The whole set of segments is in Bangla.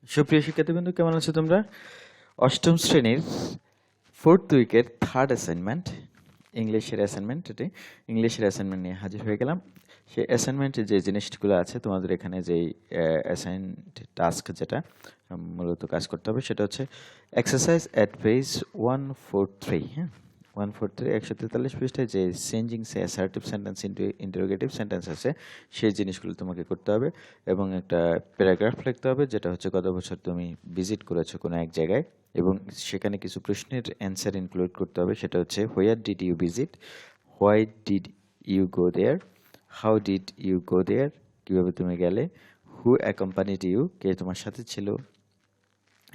সুপ্রিয় শিক্ষার্থীবৃন্দ, কেমন আছো তোমরা? অষ্টম শ্রেণীর ফোর্থ উইকের থার্ড অ্যাসাইনমেন্ট, ইংলিশের অ্যাসাইনমেন্ট নিয়ে হাজির হয়ে গেলাম। সেই অ্যাসাইনমেন্টে যে জিনিসগুলো আছে, তোমাদের এখানে যেই অ্যাসাইন টাস্ক যেটা মূলত কাজ করতে হবে, সেটা হচ্ছে এক্সারসাইজ অ্যাট পেজ 143। হ্যাঁ, 143 143 পৃষ্ঠায় যে চেঞ্জিং সে assertive sentence into interrogative sentence আছে, সেই জিনিসগুলো তোমাকে করতে হবে এবং একটা প্যারাগ্রাফ লিখতে হবে, যেটা হচ্ছে গত বছর তুমি ভিজিট করেছো কোনো এক জায়গায় এবং সেখানে কিছু প্রশ্নের অ্যান্সার ইনক্লুড করতে হবে। সেটা হচ্ছে where did you visit, why did you go there, how did you go there, কীভাবে তুমি গেলে, হু অ্যাকম্পানিড ইউ, কে তোমার সাথে ছিল,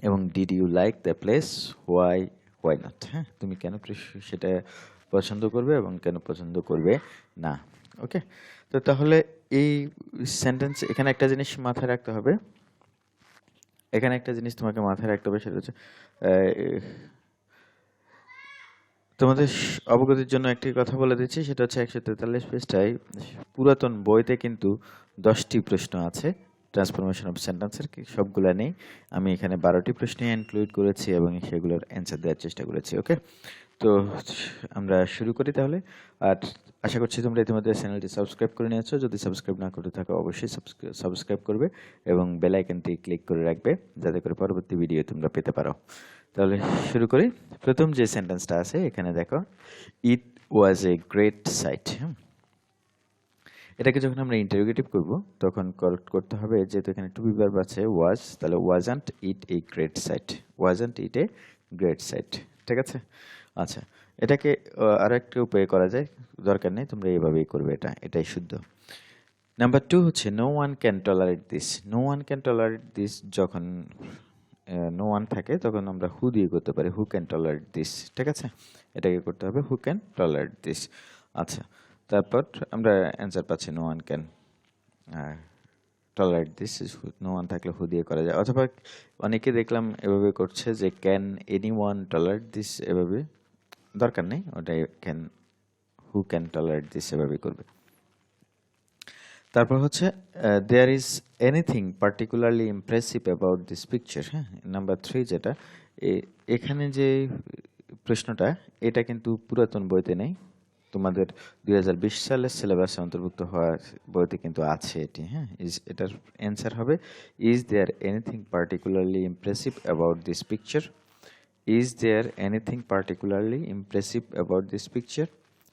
এবং did you like the place, why why not. হ্যাঁ, তুমি কেন সেটা পছন্দ করবে এবং কেন পছন্দ করবে না। ওকে, তো তাহলে এই সেন্টেন্স এখানে একটা জিনিস মাথায় রাখতে হবে, এখানে একটা জিনিস তোমাকে মাথায় রাখতে হবে, সেটা হচ্ছে তোমাদের অবগতির জন্য একটি কথা বলে দিচ্ছি, সেটা হচ্ছে 143 পৃষ্ঠায় পুরাতন বইতে কিন্তু 10টি প্রশ্ন আছে ট্রান্সফরমেশন অফ সেন্টেন্সের, সবগুলা নেই। আমি এখানে 12টি প্রশ্ন ইনক্লুড করেছি এবং সেগুলোর অ্যান্সার দেওয়ার চেষ্টা করেছি। ওকে, তো আমরা শুরু করি তাহলে। আর আশা করছি তোমরা ইতিমধ্যে চ্যানেলটি সাবস্ক্রাইব করে নিয়েছো। যদি সাবস্ক্রাইব না করে থাকো, অবশ্যই সাবস্ক্রাইব করবে এবং বেল আইকনটি ক্লিক করে রাখবে, যাতে করে পরবর্তী ভিডিও তোমরা পেতে পারো। তাহলে শুরু করি। প্রথম যে সেন্টেন্সটা আছে এখানে দেখো, ইট ওয়াজ এ গ্রেট সাইট। এটাকে যখন আমরা ইন্টারোগেটিভ করব তখন কারেক্ট করতে হবে, যেহেতু এখানে টু বি ভার্ব আছে ওয়াজ, তাহলে wasn't it a great sight, wasn't it a great sight. ঠিক আছে, আচ্ছা, এটাকে আরো একটা উপায়ে করা যায়, দরকার নেই, তোমরা এইভাবেই করবে, এটাই শুদ্ধ। নাম্বার 2 হচ্ছে no one can tolerate this. No one can tolerate this যখন নো ওয়ান থাকে তখন আমরা হু দিয়ে করতে পারি, হু ক্যান টলারেট দিস। ঠিক আছে, এটাকে করতে হবে হু ক্যান টলারেট দিস। আচ্ছা, তারপর আমরা অ্যান্সার পাচ্ছি no one can tolerate this, no one থাকলে হু দিয়ে করা যায়। অথবা অনেকে দেখলাম এভাবে করছে যে can anyone tolerate this, এভাবে দরকার নেই, ওটাই can, who can tolerate this এভাবে করবে। তারপর হচ্ছে there is anything particularly impressive about this picture. হ্যাঁ, নাম্বার 3 যেটা, এখানে যে প্রশ্নটা, এটা কিন্তু পুরাতন বইতে নেই, তোমাদের 2020 সালের সিলেবাসে অন্তর্ভুক্ত হওয়া বইতে কিন্তু আছে এটি। হ্যাঁ, এটার অ্যান্সার হবে is there anything particularly impressive about this picture, is there anything particularly impressive about this picture.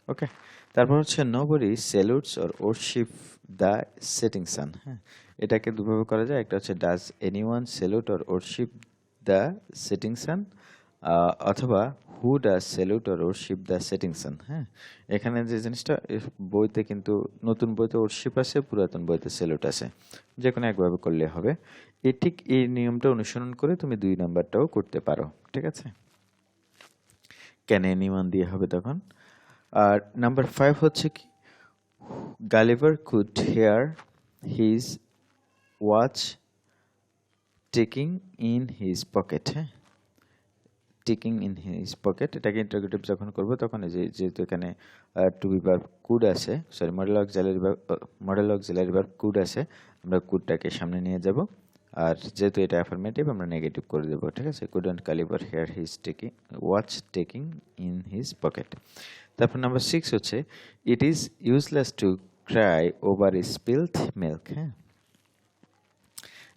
Okay, তারপর হচ্ছে nobody salutes or worship the setting sun. হ্যাঁ, এটাকে দুভাবে করা যায়, একটা হচ্ছে does anyone salute or worship the setting sun, অথবা who does salute or worship the setting sun. হ্যাঁ, এখানে যে জিনিসটা, বইতে কিন্তু নতুন বইতে ওরশিপ আছে, পুরাতন বইতে স্যালুট আছে, যে কোনো একভাবে করলে হবে। ঠিক এই নিয়মটা অনুসরণ করে তুমি 2 নাম্বারটাও করতে পারো। ঠিক আছে, ক্যান এনিওয়ান দিয়ে হবে তখন। আর নাম্বার 5 হচ্ছে কি, Gulliver could hear his watch ticking in his pocket. হ্যাঁ, টেকিং ইন হিজ পকেট, এটাকে ইন্টারোগেটিভ যখন করবো তখন যেহেতু এখানে টু বি ভার্ব কুড আছে, sorry modal auxiliary verb could আছে, আমরা কুডটাকে সামনে নিয়ে যাব, আর যেহেতু এটা অ্যাফার্মেটিভ আমরা নেগেটিভ করে দেবো। ঠিক আছে, couldn't Gulliver hear his ticking watch ticking in his pocket. তারপর নাম্বার 6 হচ্ছে it is useless to cry over spilled milk. হ্যাঁ,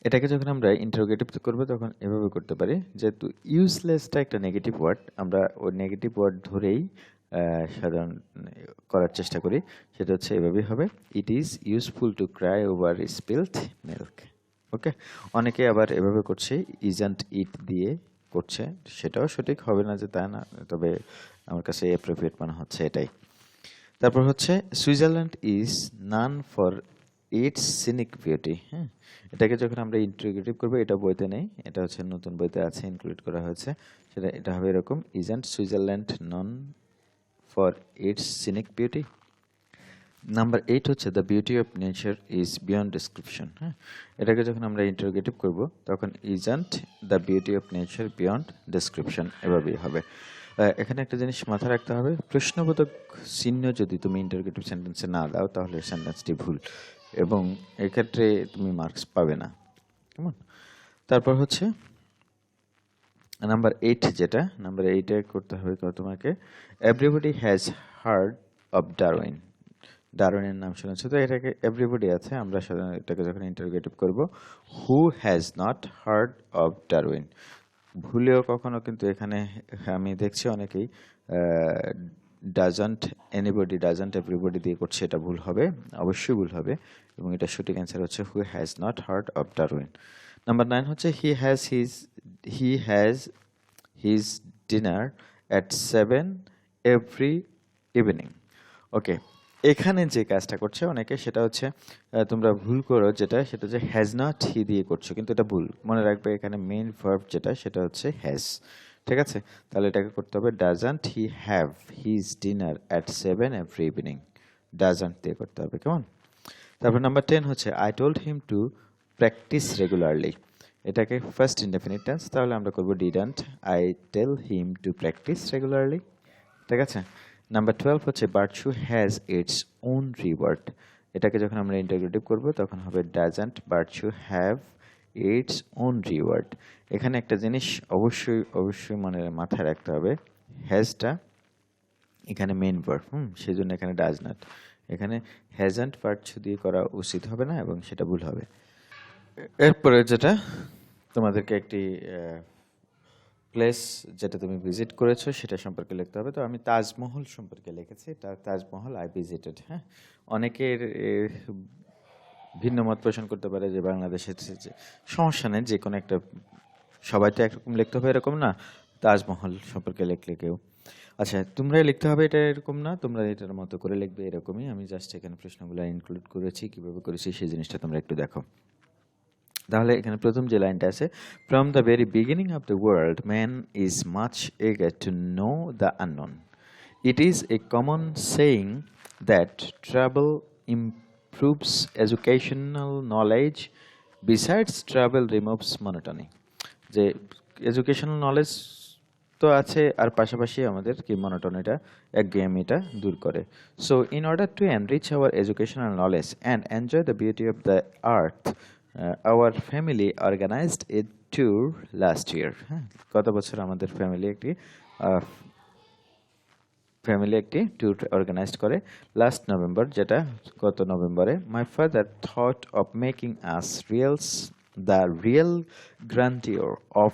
এটাকে যখন আমরা ইন্টারোগেটিভ করবো তখন এভাবে করতে পারি, যেহেতু ইউজলেসটা একটা নেগেটিভ ওয়ার্ড, আমরা ওই নেগেটিভ ওয়ার্ড ধরেই সাধারণ করার চেষ্টা করি, সেটা হচ্ছে এভাবেই হবে, it is useful to cry over spilled milk. Okay, অনেকে আবার এভাবে করছে ইজন্ট ইট দিয়ে করছে, সেটাও সঠিক হবে না যে তা না, তবে আমার কাছে অ্যাপ্রোপ্রিয়েট মনে হচ্ছে এটাই। তারপর হচ্ছে Switzerland is none for its scenic beauty. হ্যাঁ, এটাকে যখন আমরা ইন্টারোগেটিভ করবো, এটা বইতে নেই, এটা হচ্ছে নতুন বইতে আছে, ইনক্লুড করা হয়েছে, এটা হবে এরকম, isn't Switzerland known for its scenic beauty. Number 8 হচ্ছে the beauty of nature is beyond description. হ্যাঁ, এটাকে যখন আমরা ইন্টারোগেটিভ করব তখন isn't the beauty of nature beyond description, এভাবেই হবে। এখানে একটা জিনিস মাথায় রাখতে হবে, প্রশ্নবোধক চিহ্ন যদি তুমি ইন্টারোগেটিভ সেন্টেন্সে না দাও তাহলে সেন্টেন্সটি ভুল এবং এক্ষেত্রে তুমি মার্কস পাবে না। কেমন? তারপর হচ্ছে নাম্বার 8 যেটা নাম্বার 8 এ করতে হবে তোমাকে everybody has heard of Darwin. ডারউইনের নাম শুনেছো তো, এটাকে এভরিবডি আছে, আমরা সাধারণত এটাকে যখন ইন্টারোগেটিভ করব হু has not heard of Darwin. ভুলেও কখনো কিন্তু এখানে আমি দেখছি অনেকেই ডাজন্ট এনিবডি ডাজন্ট এভরিবডি দিয়ে করছে, এটা ভুল হবে, অবশ্যই ভুল হবে, এবং এটা সঠিক অ্যান্সার হচ্ছে who has not heard of Darwin. Number 9 হচ্ছে he has his dinner at 7 every evening. Okay, এখানে যে কাজটা করছে অনেকে সেটা হচ্ছে তোমরা ভুল করো যেটা, সেটা হচ্ছে হ্যাজ নট হি দিয়ে করছো, কিন্তু এটা ভুল। মনে রাখবে এখানে মেইন ভার্ব যেটা সেটা হচ্ছে হ্যাজ। ঠিক আছে, তাহলে এটাকে করতে হবে doesn't he have his dinner at 7 every evening. Doesn't দিয়ে করতে হবে, কেমন? তারপর নাম্বার 10 হচ্ছে I told him to practise regularly. এটাকে ফার্স্ট ইনডেফিনিট টেন্স, তাহলে আমরা করব didn't I tell him to practise regularly. ঠিক আছে। নাম্বার 12 হচ্ছে virtue has its own reward. এটাকে যখন আমরা ইন্টারোগেটিভ করব তখন হবে doesn't virtue have its own reward. এখানে একটা জিনিস অবশ্যই অবশ্যই মাথায় রাখতে হবে, হ্যাজটা এখানে মেইন ভার্ব, সেই জন্য এখানে ডাজ নট, এখানে হ্যাজন্ট ভার্চু দিয়ে করা উচিত হবে না এবং সেটা ভুল হবে। এরপরে যেটা তোমাদেরকে একটি প্লেস যেটা তুমি ভিজিট করেছো সেটা সম্পর্কে লিখতে হবে। তো আমি তাজমহল সম্পর্কে লিখেছি, তাজমহল আই ভিজিটেড। হ্যাঁ, অনেকের ভিন্ন মত পোষণ করতে পারে যে বাংলাদেশের সমস্যা নেই, যে কোনো একটা, সবাই তো একরকম লিখতে হবে এরকম না, তাজমহল সম্পর্কে লিখলে কেউ, আচ্ছা তোমরাই লিখতে হবে এটা এরকম না, তোমরা এটার মতো করে লিখবে এরকমই। আমি জাস্ট এখানে প্রশ্নগুলো ইনক্লুড করেছি, কিভাবে করেছি সেই জিনিসটা তোমরা একটু দেখো। তাহলে এখানে প্রথম যে লাইনটা আছে, from the very beginning of the world man is much eager to know the unknown. It is a common saying that travel improves educational knowledge. Besides, travel removes monotony. যে এডুকেশনাল নলেজ তো আছে, আর পাশাপাশি আমাদের কি মনোটনিটা, একঘেয়েমিটা দূর করে। So in order to enrich our educational knowledge and enjoy the beauty of the earth, our family organized a tour last year. হ্যাঁ, গত বছর আমাদের ফ্যামিলি একটি ট্যুর অর্গানাইজড করে লাস্ট নভেম্বর, যেটা গত নভেম্বরে। My father thought of making us realise the real grandeur of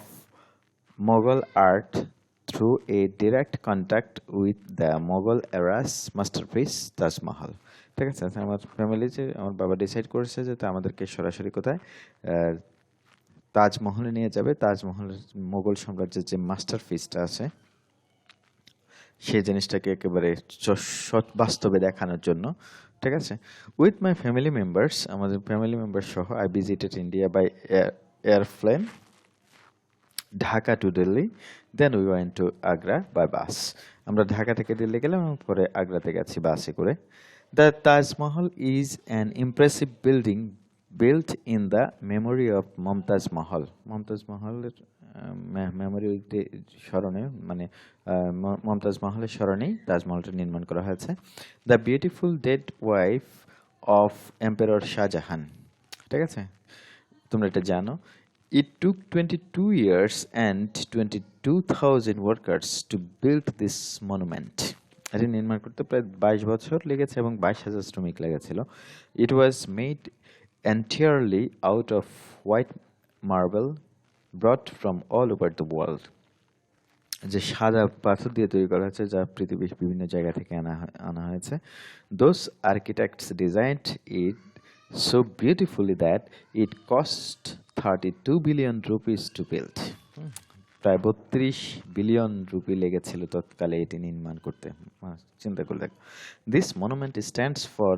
Mughal art through a direct contact with the Mughal era's masterpiece Taj Mahal. ঠিক আছে, আমার ফ্যামিলি যে আমার বাবা ডিসাইড করেছে যে তা আমাদেরকে সরাসরি কোথায় তাজমহলে নিয়ে যাবে, তাজমহলের মোগল সাম্রাজ্যের যে মাস্টারপিসটা আছে সেই জিনিসটাকে একেবারে বাস্তবে দেখানোর জন্য। ঠিক আছে, উইথ মাই ফ্যামিলি মেম্বার্স, আমাদের ফ্যামিলি মেম্বার সহ I visited India by airplane Dhaka to Delhi, then we went to Agra by bus. আমরা ঢাকা থেকে দিল্লি গেলাম এবং পরে আগ্রাতে গেছি বাসে করে। The Taj Mahal is an impressive building built in the memory of Mumtaz Mahal. Mumtaz মহলের মেমোরিতে স্মরণে, মানে মমতাজ মহলের স্মরণেই তাজমহলটা নির্মাণ করা হয়েছে। The beautiful dead wife of emperor Shahjahan. ঠিক আছে, তোমরা এটা জানো। It took 22 years and 22,000 workers to build this monument. এটি নির্মাণ করতে প্রায় 22 বছর লেগেছে এবং 22,000 শ্রমিক লেগেছিল। It was made entirely out of white marble brought from all over the world. যে সাদা পাথর দিয়ে তৈরি করা হয়েছে, যা পৃথিবীর বিভিন্ন জায়গা থেকে আনা হয়েছে। Those architects designed it so beautifully that it cost 32 billion rupees to build. প্রায় 32 বিলিয়ন রুপি লেগেছিল তৎকালে এটি নির্মাণ করতে। চিন্তা করে দেখো। This monument stands for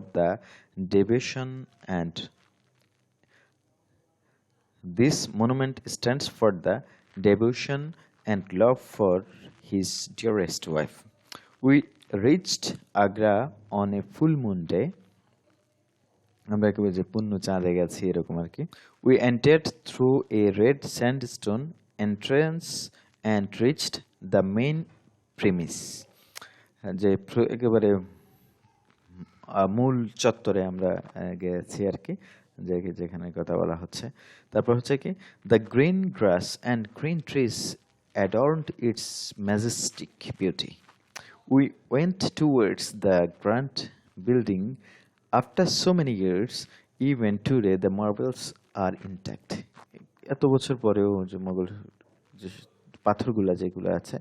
the devotion and love for his dearest wife. We reached Agra on a full moon day. আমরা একেবারে যে পূর্ণ চাঁদে গেছি এরকম আর কি। We entered through a red sandstone entrance and reached the main premise. যে একেবারে মূল চত্বরে আমরা গেছি আর কি। যেখানে কথা বলা হচ্ছে। তারপর হচ্ছে কি, the green glass and green trees adorned its majestic beauty. We went towards the grand building. After so many years, even today the marbles are intact. এত বছর পরেও যে মোগল যে পাথরগুলা যেগুলো আছে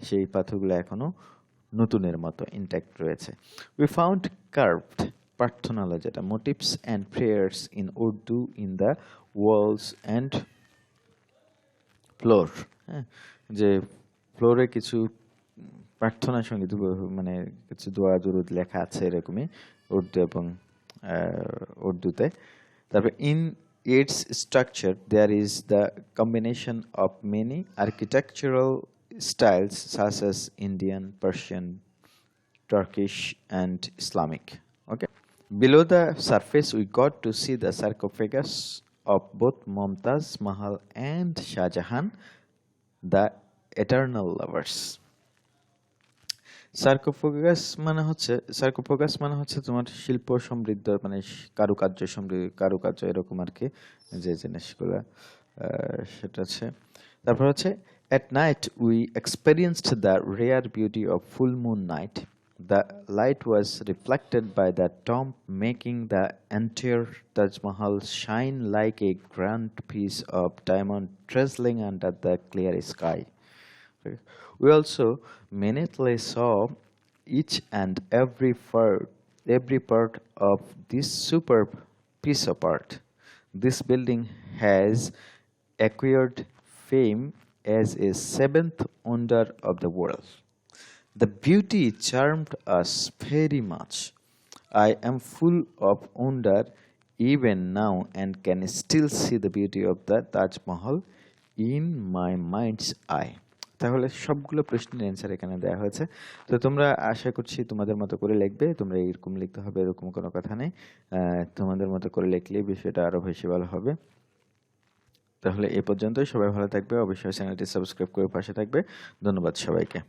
সেই পাথরগুলো এখনো নতুনের মতো ইনট্যাক্ট রয়েছে। We found carved প্রার্থনালয় যেটা motifs and prayers in Urdu in the walls and floor, হ্যাঁ, যে ফ্লোরে কিছু প্রার্থনা সঙ্গীত মানে কিছু দোয়া দুরুদ লেখা আছে এরকমই উর্দু এবং উর্দুতে। তারপর in its structure there is the combination of many architectural styles such as Indian, Persian, Turkish, and Islamic. Okay. Below the surface, we got to see the sarcophagus of both Mumtaz Mahal and Shah Jahan, the eternal lovers. সার্কোফাগাস মানে হচ্ছে তোমার শিল্প সমৃদ্ধ, মানে কারুকার্য সমৃদ্ধ, কারুকার্য এরকম আর কি যে জিনিসগুলো সেটা আছে। তারপর হচ্ছে at night we experienced the rare beauty of full moon night. The light was reflected by the tomb, making the entire Taj Mahal shine like a grand piece of diamond drizzling under the clear sky. We also minutely saw each and every part of this superb piece of art. This building has acquired fame as a seventh wonder of the world. The beauty charmed us very much. I am full of wonder even now and can still see the beauty of the Taj Mahal in my mind's eye. তাহলে সবগুলো প্রশ্নের অ্যান্সার এখানে দেওয়া হয়েছে। তো তোমরা আশা করছি তোমাদের মতো করে লিখবে। তোমরা এরকম লিখতে হবে এরকম কোনো কথা নেই, তোমাদের মতো করে লিখলে বিষয়টা আরো বেশি ভালো হবে। তাহলে এ পর্যন্তই, সবাই ভালো থাকবে, অবশ্যই চ্যানেলটি সাবস্ক্রাইব করে পাশে থাকবে। ধন্যবাদ সবাইকে।